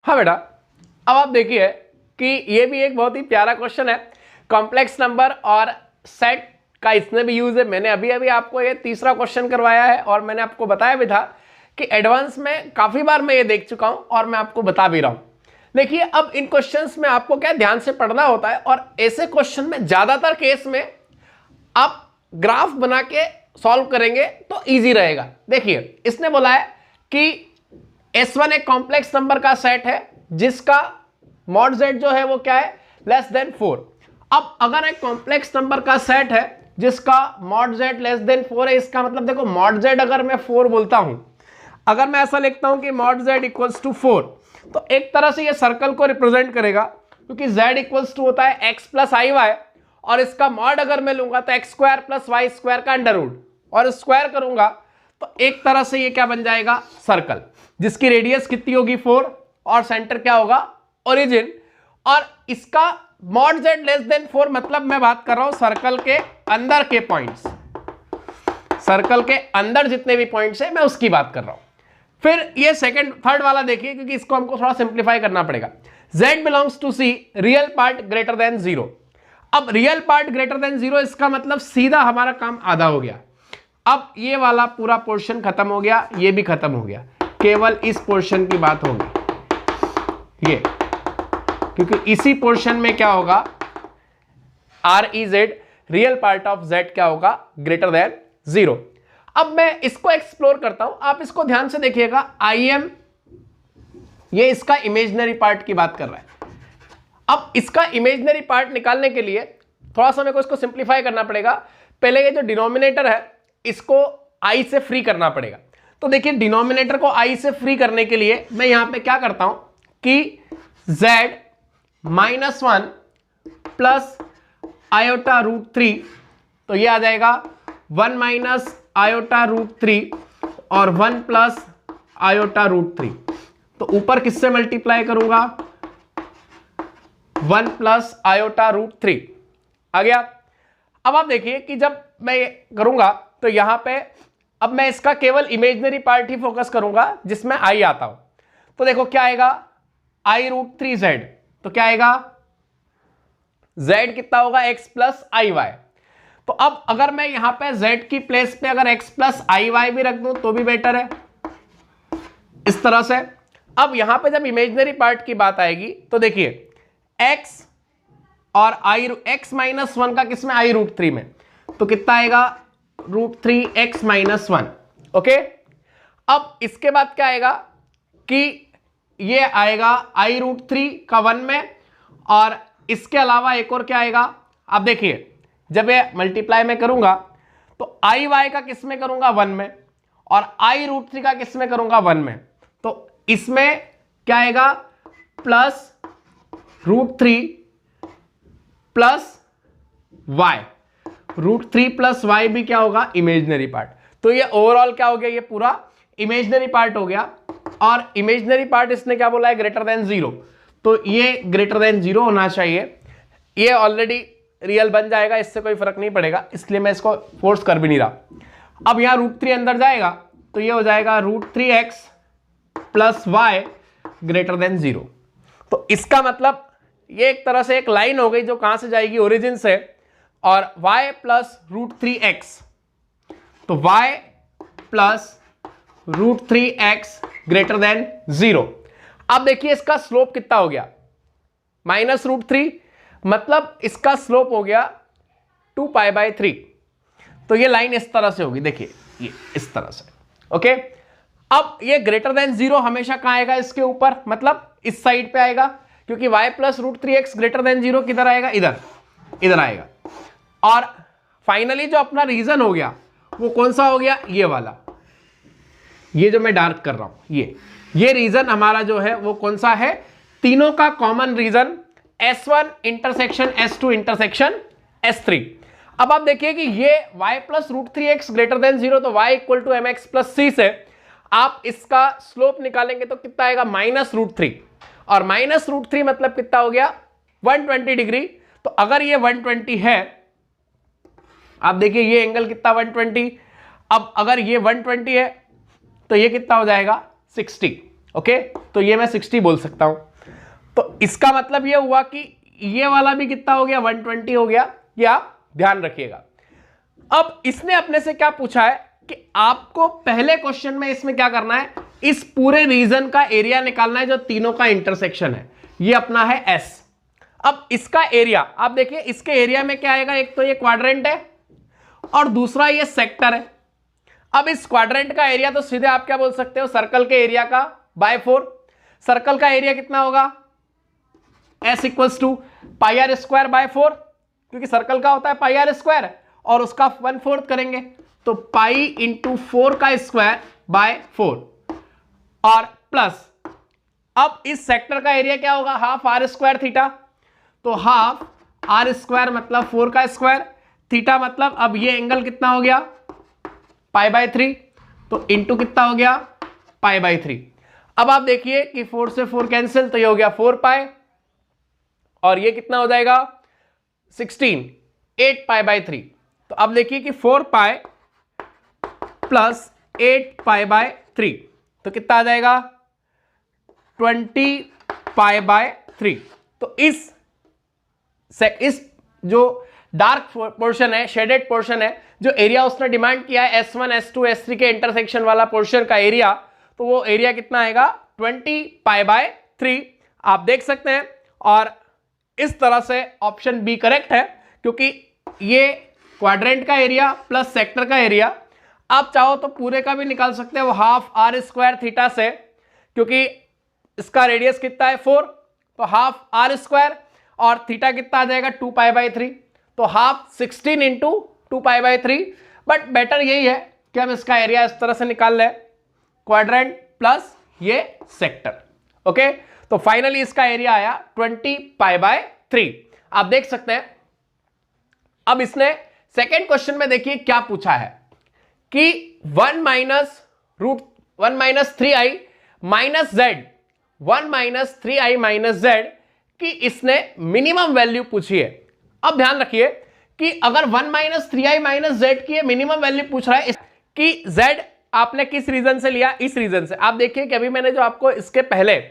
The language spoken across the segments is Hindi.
हाँ बेटा, अब आप देखिए कि ये भी एक बहुत ही प्यारा क्वेश्चन है, कॉम्प्लेक्स नंबर और सेट का इसमें भी यूज है। मैंने अभी अभी आपको ये तीसरा क्वेश्चन करवाया है और मैंने आपको बताया भी था कि एडवांस में काफी बार मैं ये देख चुका हूं और मैं आपको बता भी रहा हूं। देखिए अब इन क्वेश्चंस में आपको क्या ध्यान से पढ़ना होता है और ऐसे क्वेश्चन में ज्यादातर केस में आप ग्राफ बना के सॉल्व करेंगे तो इजी रहेगा। देखिए इसने बोला है कि S1 एक कॉम्प्लेक्स नंबर का सेट है जिसका मॉड z जो है वो क्या है, लेस देन 4। अब अगर एक कॉम्प्लेक्स नंबर का सेट है जिसका मॉड z लेस देन 4 है, इसका मतलब देखो मॉड z अगर मैं 4 बोलता हूं, अगर मैं ऐसा लिखता हूं कि मॉड z इक्वल्स टू 4, तो एक तरह से ये सर्कल को रिप्रेजेंट करेगा क्योंकि z इक्वल्स टू होता है x प्लस आई वाई, और इसका मॉड अगर मैं लूंगा तो X square plus Y square का अंडर रूट और स्क्वायर करूंगा तो एक तरह से ये क्या बन जाएगा, सर्कल, जिसकी रेडियस कितनी होगी 4 और सेंटर क्या होगा, ओरिजिन। और इसका मॉड z लेस देन 4 मतलब मैं बात कर रहा हूं सर्कल के अंदर के पॉइंट्स, सर्कल के अंदर जितने भी पॉइंट्स है मैं उसकी बात कर रहा हूं। फिर ये सेकंड थर्ड वाला देखिए क्योंकि इसको हमको थोड़ा सिंप्लीफाई करना पड़ेगा। z belongs to c, real part greater than 0। अब रियल पार्ट ग्रेटर देन 0 इसका मतलब सीधा हमारा काम आधा हो गया। अब ये वाला पूरा पोर्शन खत्म हो गया, ये भी खत्म हो गया, केवल इस पोर्शन की बात होगी ये, क्योंकि इसी पोर्शन में क्या होगा, REZ real part of z क्या होगा, ग्रेटर देन 0। अब मैं इसको एक्सप्लोर करता हूं, आप इसको ध्यान से देखिएगा। IM ये इसका इमेजिनरी पार्ट की बात कर रहा है। अब इसका इमेजिनरी पार्ट निकालने के लिए थोड़ा सा मेरे को इसको सिंप्लीफाई करना पड़ेगा। पहले ये जो डिनोमिनेटर है इसको i से फ्री करना पड़ेगा। तो देखिए डिनोमिनेटर को i से फ्री करने के लिए मैं यहां पे क्या करता हूं कि z minus 1 plus iota root 3, तो ये आ जाएगा 1 माइनस आयोटा रूट 3 और 1 प्लस आयोटा रूट 3। तो ऊपर किससे मल्टीप्लाई करूंगा, 1 प्लस आयोटा रूट 3 आ गया। अब आप देखिए कि जब मैं ये करूंगा तो यहां पे अब मैं इसका केवल इमेजिनरी पार्ट ही फोकस करूंगा जिसमें i आता हो। तो देखो क्या आएगा, i रूट 3z, तो क्या आएगा, z कितना होगा, x प्लस आई वाई। तो अब अगर मैं यहां पे z की प्लेस पे अगर x प्लस आई वाई भी रख दूं तो भी बेटर है, इस तरह से। अब यहां पे जब इमेजिनरी पार्ट की बात आएगी तो देखिए x और x माइनस 1 का किसमें, i रूट 3 में, तो कितना आएगा, रूट 3x माइनस 1। ओके, अब इसके बाद क्या आएगा कि ये आएगा i रूट 3 का 1 में, और इसके अलावा एक और क्या आएगा। अब देखिए जब ये मल्टीप्लाई में करूंगा तो आई वाई का किस में करूंगा, 1 में, और i रूट 3 का किस में करूंगा, 1 में। तो इसमें क्या आएगा, plus root 3 plus y, root 3 plus y भी क्या होगा, इमेजिनरी पार्ट। तो ये ओवरऑल क्या हो गया, ये पूरा इमेजिनरी पार्ट हो गया। और इमेजिनरी पार्ट इसने क्या बोला है, ग्रेटर देन 0, तो ये ग्रेटर देन 0 होना चाहिए। ये ऑलरेडी रियल बन जाएगा, इससे कोई फर्क नहीं पड़ेगा, इसलिए मैं इसको फोर्स कर भी नहीं रहा। अब यहां रूट 3 अंदर जाएगा तो ये हो जाएगा root 3x plus Y greater than 0। तो इसका मतलब ये एक तरह से एक लाइन हो गई जो कहां से जाएगी, ओरिजिन से, और y प्लस रूट 3x, तो y plus root 3x greater than 0। अब देखिए इसका स्लोप कितना हो गया, माइनस रूट 3, मतलब इसका स्लोप हो गया 2π/3। तो ये लाइन इस तरह से होगी, देखिए ये इस तरह से। ओके, अब ये ग्रेटर देन 0 हमेशा कहां आएगा, इसके ऊपर, मतलब इस साइड पे आएगा, क्योंकि y plus root 3x greater than 0 किधर आएगा, इधर, इधर आएगा। और फाइनली जो अपना रीजन हो गया वो कौन सा हो गया, ये वाला, ये जो मैं डार्क कर रहा हूं, ये रीजन हमारा जो है वो कौन सा है, तीनों का common reason S1 intersection S2 intersection S3। अब आप देखिए कि ये y plus root 3x greater than 0, तो y equal to mx plus c से आप इसका स्लोप निकालेंगे तो कितना आएगा, माइनस रूट 3, और माइनस रूट 3 मतलब कितना हो गया, 120 डिग्री। तो अगर ये 120 है, आप देखिए ये एंगल कितना, 120। अब अगर ये 120 है तो ये कितना हो जाएगा, 60। ओके, तो ये मैं 60 बोल सकता हूं। तो इसका मतलब ये हुआ कि ये वाला भी कितना हो गया, 120 हो गया, ये आप ध्यान रखिएगा। अब इसने अपने से क्या पूछा है कि आपको पहले क्वेश्चन में इसमें क्या करना है, इस पूरे रीजन का एरिया निकालना है जो तीनों का इंटरसेक्शन है, ये अपना है S। अब इसका एरिया आप देखिए, इसके एरिया में क्या आएगा, एक तो ये क्वाड्रेंट है और दूसरा ये सेक्टर है। अब इस क्वाड्रेंट का एरिया तो सीधे आप क्या बोल सकते हो, सर्कल के एरिया का बाय 4। सर्कल का एरिया कितना होगा, S equals to pi R square by 4, क्योंकि सर्कल का होता है पाई आर स्क्वायर और उसका 1/4 करेंगे तो पाई इंटू 4 का स्क्वायर बाय 4 और प्लस, अब इस सेक्टर का एरिया क्या होगा, हाफ आर स्क्वायर थीटा, तो हाफ आर स्क्वायर मतलब 4 का स्क्वायर, थीटा मतलब अब ये एंगल कितना हो गया, पाई बाय 3, तो इंटू कितना हो गया, पाई बाय 3। अब आप देखिए कि 4 से 4 कैंसिल, तो ये हो गया 4 पाई और ये कितना हो जाएगा 16, 8 पाई बाय 3। तो अब देखिए कि 4 पाई प्लस 8 पाई बाय 3 तो कितना आ जाएगा 20 पाई बाय 3। तो इस जो डार्क पोर्शन है, शेडेड पोर्शन है, जो एरिया उसने डिमांड किया है S1 S2 S3 के इंटरसेक्शन वाला पोर्शन का एरिया, तो वो एरिया कितना आएगा 20 पाई बाय 3, आप देख सकते हैं। और इस तरह से ऑप्शन बी करेक्ट है, क्योंकि ये क्वाड्रेंट का एरिया प्लस सेक्टर का एरिया, आप चाहो तो पूरे का भी निकाल सकते हो हाफ आर स्क्वायर थीटा से, क्योंकि इसका रेडियस कितना है 4, तो हाफ आर स्क्वायर और थीटा कितना आ जाएगा 2 पाई बाय 3, तो half 16 into 2 pi by 3। But better यही है कि हम इसका एरिया इस तरह से निकाल लें, क्वाड्रेंट प्लस ये सेक्टर। ओके, तो फाइनली इसका एरिया आया 20 पाई बाय 3, आप देख सकते हैं। अब इसने सेकेंड क्वेश्चन में देखिए क्या पूछा है कि 1 minus 3i minus Z, 1 minus 3i minus Z की इसने मिनिमम वैल्यू पूछी है। अब ध्यान रखिए कि अगर 1 माइनस 3i माइनस जेड की मिनिमम वैल्यू पूछ रहा है कि जेड आपने किस रीजन से लिया, इस रीजन से। आप देखिए कि अभी मैंने जो आपको इसके पहले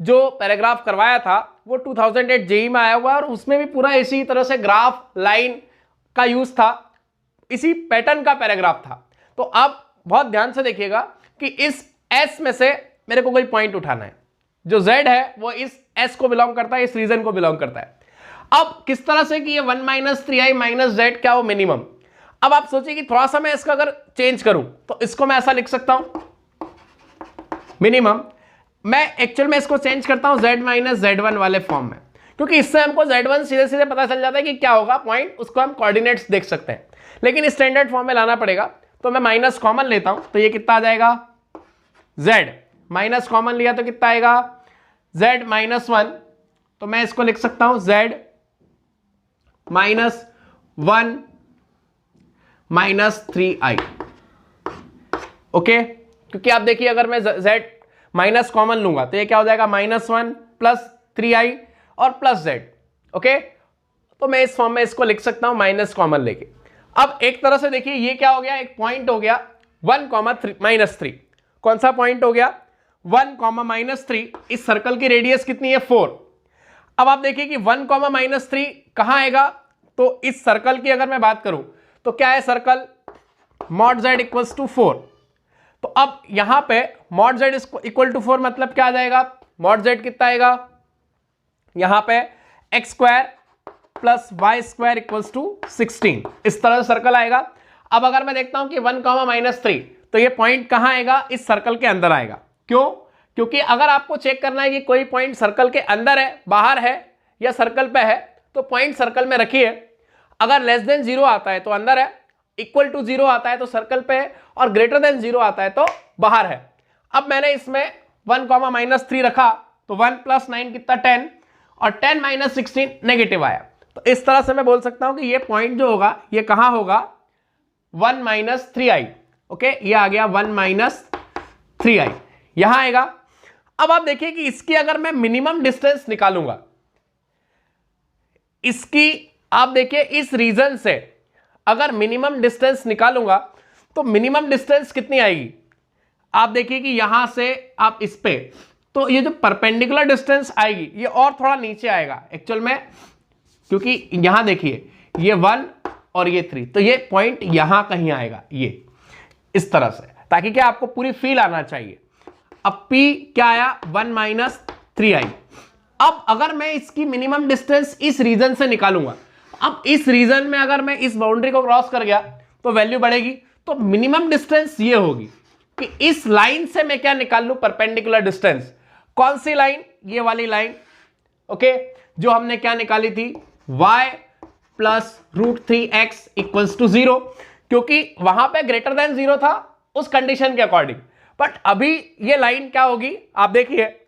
जो पैराग्राफ करवाया था वो 2008 जेई में आया हुआ और उसमें भी पूरा इसी तरह से ग्राफ लाइन का यूज था, इसी पैटर्न का पैराग्राफ था। तो आप बहुत ध्यान से देखिएगा कि इस S में से मेरे को कोई पॉइंट उठाना है, जो Z है वो इस S को बिलोंग करता है, इस रीजन को बिलोंग करता है। अब किस तरह से कि ये 1 माइनस 3i माइनस जेड क्या वो मिनिमम। अब आप सोचिए कि थोड़ा सा मैं इसका अगर चेंज करूं तो इसको मैं ऐसा लिख सकता हूं मिनिमम, मैं एक्चुअल में इसको चेंज करता हूं Z माइनस Z1 वाले फॉर्म में, क्योंकि इससे हमको Z1 सीधे सीधे पता चल जाता है कि क्या होगा पॉइंट, उसको हम कोऑर्डिनेट्स देख सकते हैं। लेकिन स्टैंडर्ड फॉर्म में लाना पड़ेगा, तो मैं माइनस कॉमन लेता हूं, तो ये कितना आ जाएगा Z माइनस कॉमन लिया तो कितना आएगा Z माइनस 1, तो मैं इसको लिख सकता हूं Z minus 1 minus 3i। Okay, क्योंकि आप देखिए अगर मैं Z माइनस कॉमन लूंगा तो ये क्या हो जाएगा -1 प्लस 3i और प्लस Z। ओके, तो मैं इस फॉर्म में इसको लिख सकता हूं माइनस कॉमन लेके। अब एक तरह से देखिए ये क्या हो गया, एक पॉइंट हो गया 1, -3। कौन सा पॉइंट हो गया 1, -3। इस सर्कल की रेडियस कितनी है 4। अब आप देखिए कि 1, -3 कहां आएगा, तो इस सर्कल की अगर मैं बात करूं तो क्या है circle mod z equals to 4। तो अब यहां पे मॉड z इक्वल टू 4 मतलब क्या आ जाएगा, मॉड z कितना आएगा यहां पे x square plus Y square equals to 16, इस तरह से सर्कल आएगा। अब अगर मैं देखता हूं कि 1, -3 तो ये पॉइंट कहां आएगा, इस सर्कल के अंदर आएगा। क्यों, क्योंकि अगर आपको चेक करना है कि कोई पॉइंट सर्कल के अंदर है, बाहर है या सर्कल पे है, तो पॉइंट सर्कल में रखिए। अगर लेस देन 0 आता है तो अंदर है, इक्वल टू 0 आता है तो सर्कल पे है, और ग्रेटर देन 0 आता है तो बाहर है। अब मैंने इसमें 1, -3 रखा तो 1 + 9 कितना 10, और 10 - 16 नेगेटिव आया। तो इस तरह से मैं बोल सकता हूं कि ये पॉइंट जो होगा ये कहां होगा 1 - 3i। ओके, ये आ गया 1 - 3i, यहां आएगा। अब आप देखिए कि इसकी अगर मैं मिनिमम डिस्टेंस निकालूंगा, इसकी आप देखिए इस रीजन से अगर मिनिमम डिस्टेंस निकालूंगा तो मिनिमम डिस्टेंस कितनी आएगी, आप देखिए कि यहां से आप इस पे, तो ये जो परपेंडिकुलर डिस्टेंस आएगी ये और थोड़ा नीचे आएगा एक्चुअल में, क्योंकि यहां देखिए ये 1 और ये 3, तो ये पॉइंट यहां कहीं आएगा, ये इस तरह से, ताकि क्या आपको पूरी फील आना चाहिए। अब P क्या आया 1 - 3 आई। अब अगर मैं इसकी मिनिमम डिस्टेंस इस रीजन से निकालूंगा, अब इस रीजन में अगर मैं इस बाउंड्री को क्रॉस कर गया तो वैल्यू बढ़ेगी, तो मिनिमम डिस्टेंस ये होगी कि इस लाइन से मैं क्या निकाल लूं, परपेंडिकुलर डिस्टेंस। कौन सी लाइन, ये वाली लाइन, ओके, जो हमने क्या निकाली थी, y + √3x = 0, क्योंकि वहां पे greater than 0 था उस कंडीशन के अकॉर्डिंग। बट अभी ये लाइन क्या होगी, आप देखिए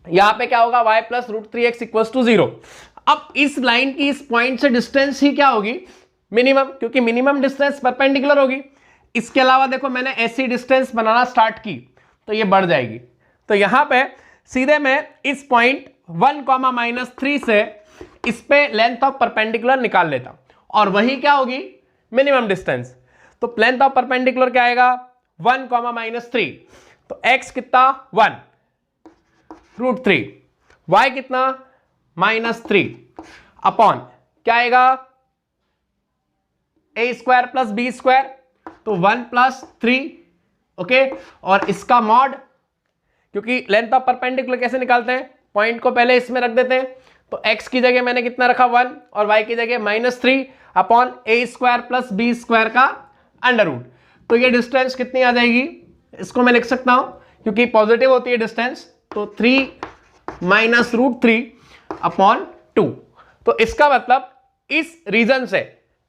यहां पे क्या होगा, y + √3x = 0। अब इस लाइन की इस पॉइंट से डिस्टेंस ही क्या होगी, मिनिमम, क्योंकि मिनिमम डिस्टेंस परपेंडिकुलर होगी। इसके अलावा देखो मैंने ऐसी डिस्टेंस बनाना स्टार्ट की तो ये बढ़ जाएगी, तो यहां पे सीधे मैं इस पॉइंट 1, -3 से इस पे लेंथ ऑफ परपेंडिकुलर निकाल लेता हूं, और वही क्या होगी, मिनिमम डिस्टेंस। तो लेंथ ऑफ परपेंडिकुलर क्या आएगा, 1, -3, तो x कितना 1 √3, y कितना -3 अपॉन क्या आएगा, a² + b², तो 1 + 3, ओके, और इसका मॉड, क्योंकि लेंथ ऑफ परपेंडिकुलर कैसे निकालते हैं, पॉइंट को पहले इसमें रख देते हैं, तो x की जगह मैंने कितना रखा 1 और y की जगह -3 अपॉन a² + b² का √, तो ये डिस्टेंस कितनी आ जाएगी, इसको मैं लिख सकता हूं क्योंकि पॉजिटिव होती है डिस्टेंस, तो 3 - √3 अपॉन 2। तो इसका मतलब इस रीजन से,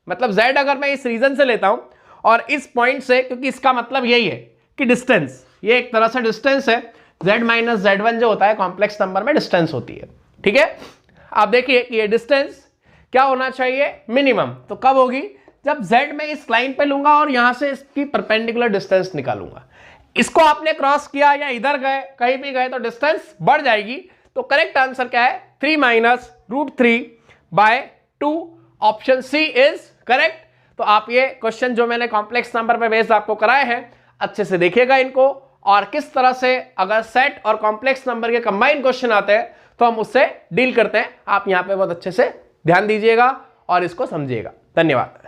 मतलब z अगर मैं इस रीजन से लेता हूं और इस पॉइंट से, क्योंकि इसका मतलब यही है कि डिस्टेंस, ये एक तरह से डिस्टेंस है, z - z1 जो होता है कॉम्प्लेक्स नंबर में डिस्टेंस होती है, ठीक है। आप देखिए कि ये डिस्टेंस क्या होना चाहिए, मिनिमम, तो कब होगी, जब z में इस लाइन पे लूंगा और यहां से इसकी परपेंडिकुलर डिस्टेंस निकालूंगा। इसको आपने क्रॉस किया या इधर गए, कहीं भी गए, तो डिस्टेंस बढ़ जाएगी। तो करेक्ट आंसर क्या है, 3 - √3/2, ऑप्शन सी इज करेक्ट। तो आप ये क्वेश्चन जो मैंने कॉम्प्लेक्स नंबर पे बेस्ड आपको कराए हैं, अच्छे से देखिएगा इनको, और किस तरह से अगर सेट और कॉम्प्लेक्स नंबर के कंबाइंड क्वेश्चन आते हैं तो हम उससे डील करते हैं। आप यहां पे बहुत अच्छे से ध्यान दीजिएगा और इसको समझिएगा। धन्यवाद।